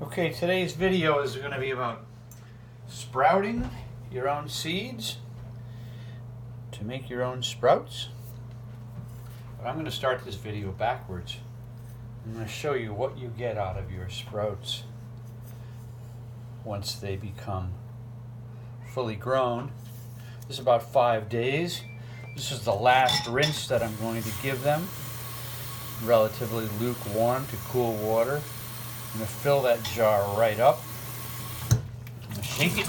Okay, today's video is going to be about sprouting your own seeds to make your own sprouts. But I'm going to start this video backwards. I'm going to show you what you get out of your sprouts once they become fully grown. This is about 5 days. This is the last rinse that I'm going to give them. Relatively lukewarm to cool water. I'm going to fill that jar right up. I'm going to shake it.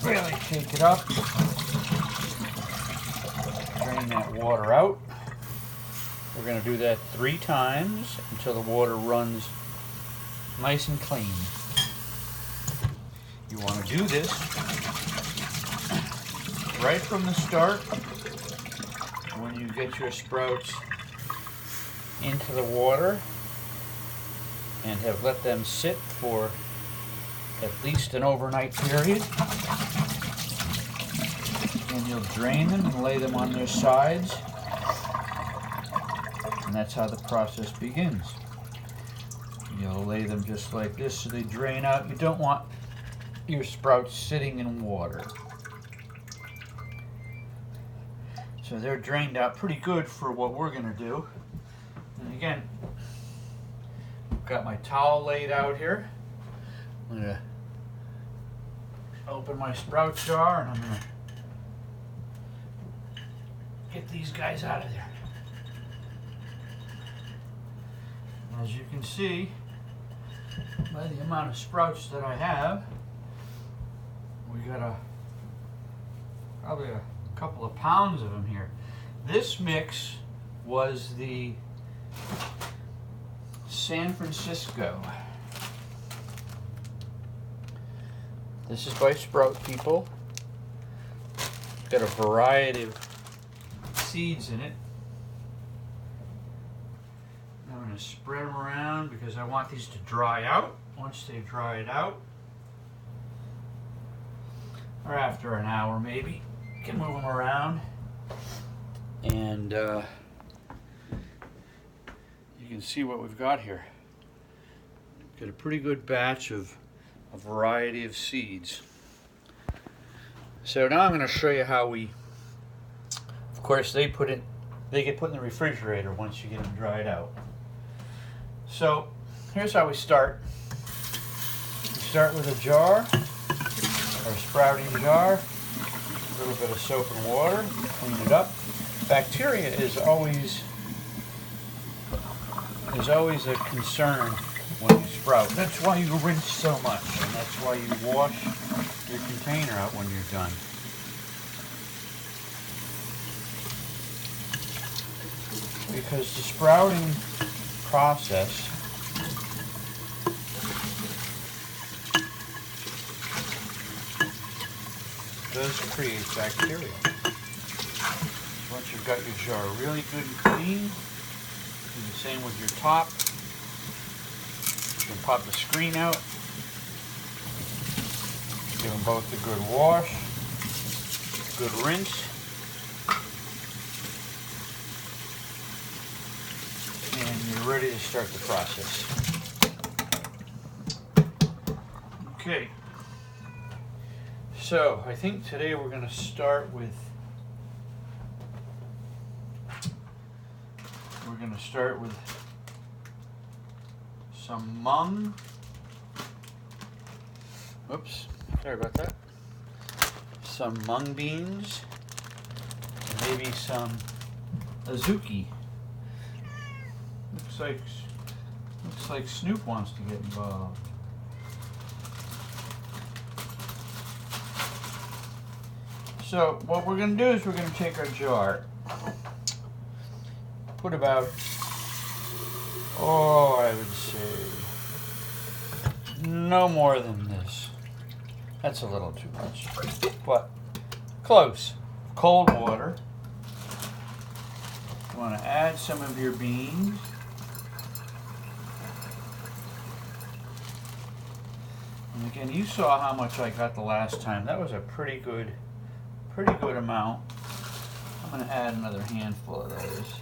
Really shake it up. Drain that water out. We're going to do that 3 times until the water runs nice and clean. You want to do this right from the start when you get your sprouts into the water and have let them sit for at least an overnight period. And you'll drain them and lay them on their sides. And that's how the process begins. You'll lay them just like this so they drain out. You don't want your sprouts sitting in water. So they're drained out pretty good for what we're going to do. And again, I've got my towel laid out here. I'm going to open my sprout jar and I'm going to get these guys out of there. As you can see, by the amount of sprouts that I have, we got probably a couple of pounds of them here. This mix was the San Francisco. This is by Sprout People. Got a variety of seeds in it. I'm going to spread them around because I want these to dry out. Once they've dried out, or after an hour maybe, you can move them around. And you can see what we've got here. Got a pretty good batch of a variety of seeds. So now I'm going to show you how we, of course they get put in the refrigerator once you get them dried out. So here's how we start. We start with a jar, or a sprouting jar, a little bit of soap and water, clean it up. Bacteria is always a concern when you sprout. That's why you rinse so much, and that's why you wash your container out when you're done. Because the sprouting process does create bacteria. Once you've got your jar really good and clean, do the same with your top. You can pop the screen out. Give them both a good wash, good rinse. And you're ready to start the process. Okay. So, I think today we're going to start with some mung. Oops, sorry about that. Some mung beans, and maybe some azuki. Looks like Snoop wants to get involved. So what we're going to do is we're going to take our jar, put about, I would say, no more than this. That's a little too much, but close. Cold water. You want to add some of your beans. And again, you saw how much I got the last time. That was a pretty good amount. I'm going to add another handful of those.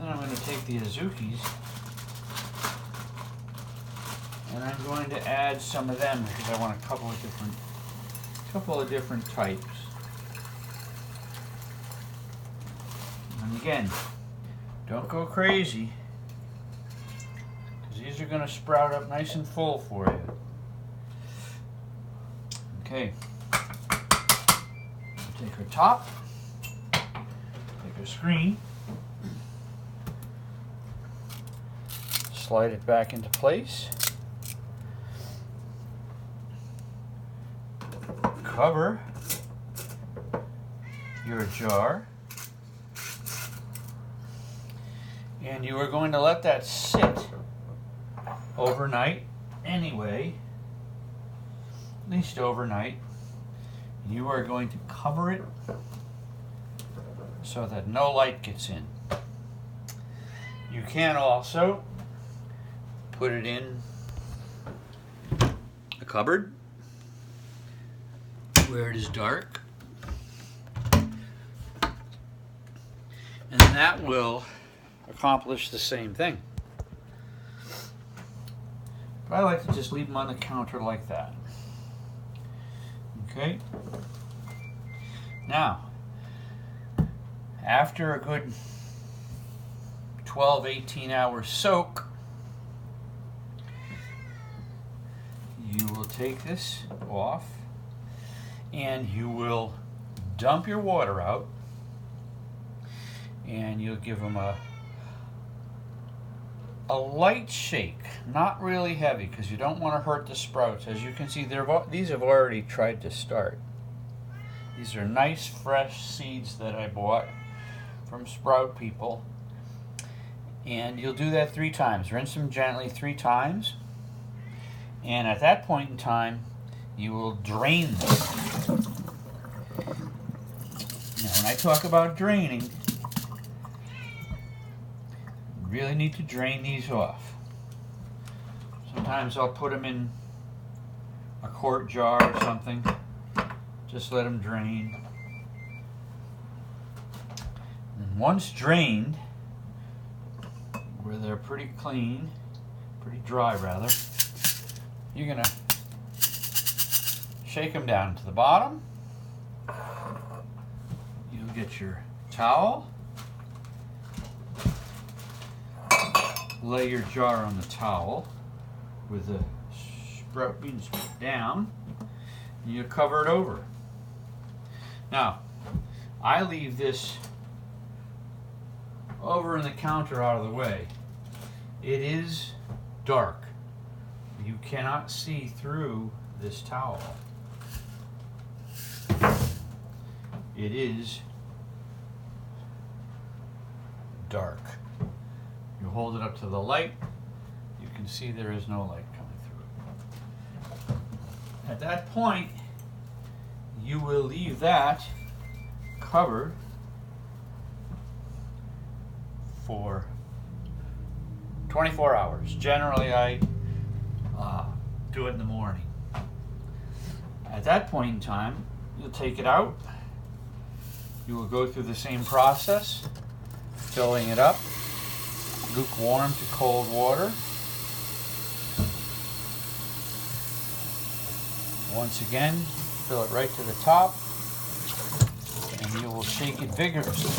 Then I'm going to take the azukis and I'm going to add some of them because I want a couple of different types. And again, don't go crazy because these are going to sprout up nice and full for you. Okay, take our top, take our screen, slide it back into place, cover your jar, and you are going to let that sit overnight anyway, at least overnight. You are going to cover it so that no light gets in. You can also put it in a cupboard where it is dark, and that will accomplish the same thing. But I like to just leave them on the counter like that. Okay. Now, after a good 12-18 hour soak, you will take this off and you will dump your water out, and you'll give them a light shake, not really heavy because you don't want to hurt the sprouts. As you can see, these have already tried to start. These are nice fresh seeds that I bought from Sprout People, and you'll do that 3 times. Rinse them gently 3 times, and at that point in time you will drain them. Now when I talk about draining, really need to drain these off. Sometimes I'll put them in a quart jar or something. Just let them drain. And once drained, where they're pretty clean, pretty dry rather, you're gonna shake them down to the bottom. You'll get your towel. Lay your jar on the towel with the sprout beans down, and you cover it over. Now, I leave this over in the counter out of the way. It is dark. You cannot see through this towel. It is dark. You hold it up to the light, you can see there is no light coming through it. At that point, you will leave that covered for 24 hours. Generally, I do it in the morning. At that point in time, you'll take it out. You will go through the same process, filling it up. Lukewarm to cold water. Once again, fill it right to the top, and you will shake it vigorously.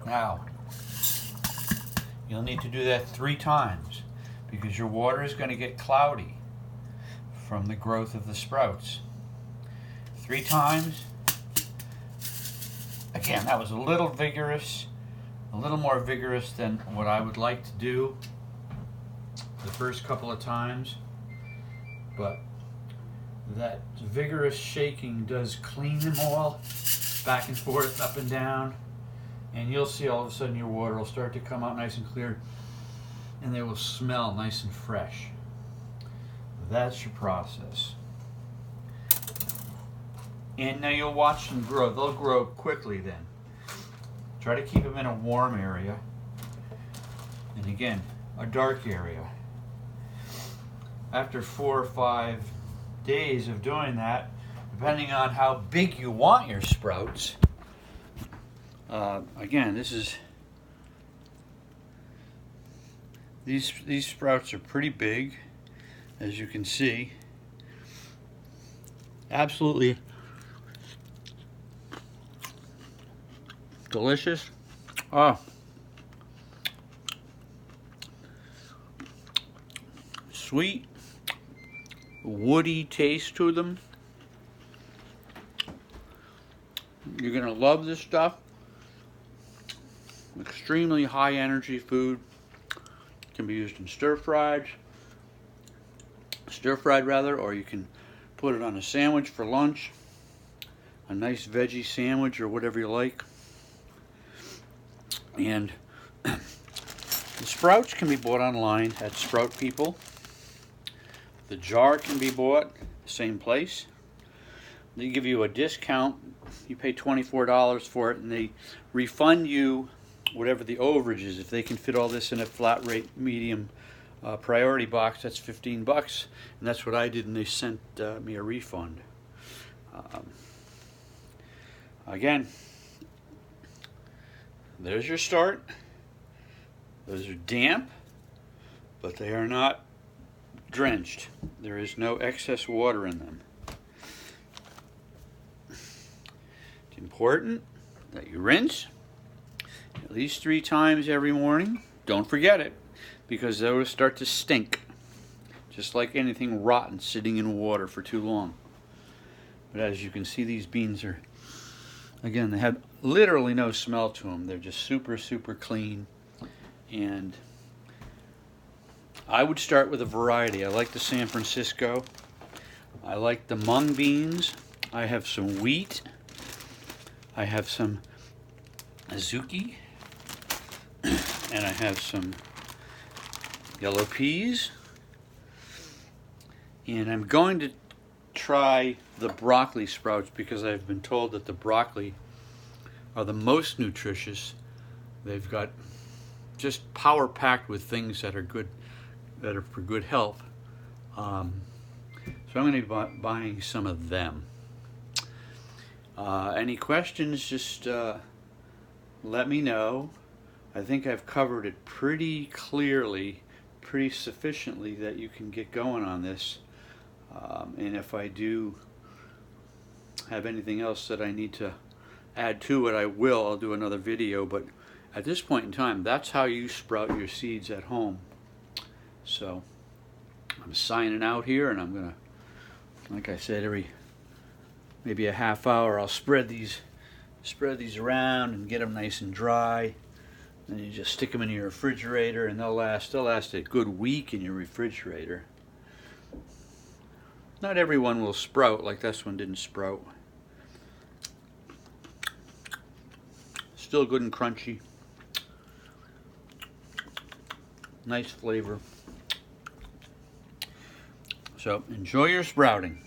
Now, you'll need to do that 3 times because your water is going to get cloudy from the growth of the sprouts. 3 times. Again, that was a little vigorous, a little more vigorous than what I would like to do the first couple of times, but that vigorous shaking does clean them all back and forth, up and down, and you'll see all of a sudden your water will start to come out nice and clear, and they will smell nice and fresh. That's your process. And now you'll watch them grow. They'll grow quickly then. Try to keep them in a warm area. And again, a dark area. After 4 or 5 days of doing that, depending on how big you want your sprouts. Again, these sprouts are pretty big, as you can see. Absolutely delicious. Oh, sweet, woody taste to them. You're gonna love this stuff. Extremely high energy food. Can be used in stir fried rather, or you can put it on a sandwich for lunch, a nice veggie sandwich or whatever you like. And the sprouts can be bought online at Sprout People. The jar can be bought the same place. They give you a discount. You pay $24 for it, and they refund you whatever the overage is. If they can fit all this in a flat rate medium priority box, that's $15, and that's what I did, and they sent me a refund. Again, there's your start. Those are damp, but they are not drenched. There is no excess water in them. It's important that you rinse at least 3 times every morning. Don't forget it, because they will start to stink, just like anything rotten sitting in water for too long. But as you can see, these beans are, again, they have literally no smell to them. They're just super, super clean. And I would start with a variety. I like the San Francisco. I like the mung beans. I have some wheat. I have some azuki. And I have some yellow peas. And I'm going to try the broccoli sprouts because I've been told that the broccoli are the most nutritious. They've got just power packed with things that are good, that are for good health. So I'm going to be buying some of them. Any questions, just let me know. I think I've covered it pretty clearly, pretty sufficiently that you can get going on this. And if I do have anything else that I need to add to it, I will. I'll do another video, but at this point in time, that's how you sprout your seeds at home. So I'm signing out here, and I'm gonna, like I said, every maybe a half hour I'll spread these around and get them nice and dry. Then you just stick them in your refrigerator, and they'll last a good week in your refrigerator. Not everyone will sprout, like this one didn't sprout. Still good and crunchy. Nice flavor. So enjoy your sprouting.